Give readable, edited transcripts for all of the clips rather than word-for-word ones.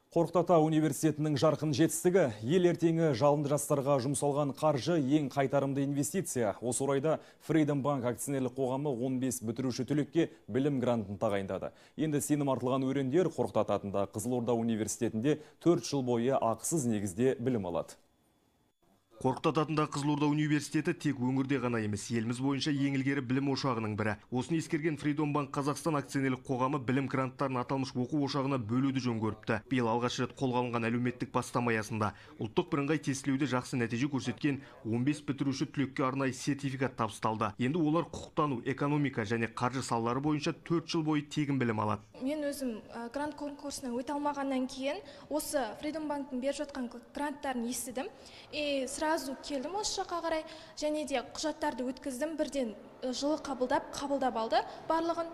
Қорқыт Ата университетінің жарқын жетістігі, ел ертеңі жалынды жастарға жұмсалған қаржы ең қайтарымды инвестиция. Осы орайда Freedom Bank акционерлік қоғамы 15 бітіруші түлекке білім грантын тағайындады. Енді сенім артылған өрендер Қорқыт Ата атындағы Қызылорда университетінде 4 жыл бойы ақысыз негізде білім алады. Қорқыт Ата атындағы Қызылорда университеті тек өңірде ғана емес, еліміз бойынша ең ілгері білім ошағының бірі. Осыны ескерген Freedom Bank Қазақстан акционерлік қоғамы білім гранттарын аталмыш оқу ошағына бөлуді жөн көріпті. Биыл алғаш рет қолға алынған әлеуметтік бастама аясында ұлттық бірыңғай тестілеуде жақсы нәтиже көрсеткен 15 бітіруші түлекке арнайы сертификат табысталды. Енді олар құқықтану, экономика және қаржы салалары бойынша 4 жыл бойы тегін білім алады. Мен өзім грант конкурсына өте алмағаннан кейін осы Freedom Bank-тың беріп жатқан гранттарын естідім. Сразу келдім осы жаққа қарай, және де құжаттарды өткіздім, бірден жылы қабылдап алды барлығын,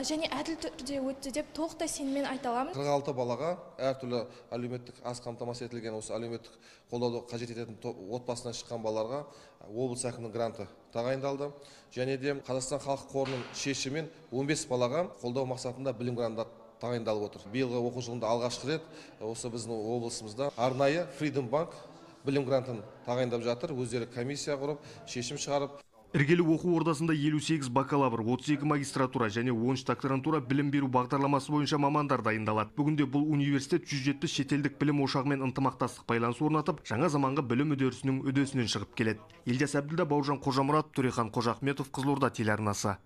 және әділ түрде өтті деп толықтай сеніммен айта аламын. 46 балаға әртүрлі әлеуметтік аз қамтамасыз етілген осы әлеуметтік қолдауды қажет ететін отбасынан шыққан балаларға облыс әкімінің гранты тағайындалды. Және де Қазақстан халық қорының шешімімен 15 балаға қолдау мақсатында білім гранты тағайындалып отыр. Биылғы оқу жылында алғашқы рет осы біздің облысымызда арнайы Freedom Bank білім грантын тағайындап жатыр. Өздері комиссия құрып, шешім шығарып. Іргелі оқу ордасында 58 бакалавр, 32 магистратура және 13 докторантура білім беру бағдарламасы бойынша мамандар дайындалады. Бүгінде бұл университет 107 шетелдік білім ошағымен ынтымақтастық байланыс орнатып, жаңа заманғы білім үдерісінің үдесінен шығып келеді. Елдес Әбділда, Бауыржан Қожамұрат, Төрехан Қожахметов, Қызылорда телеарнасы.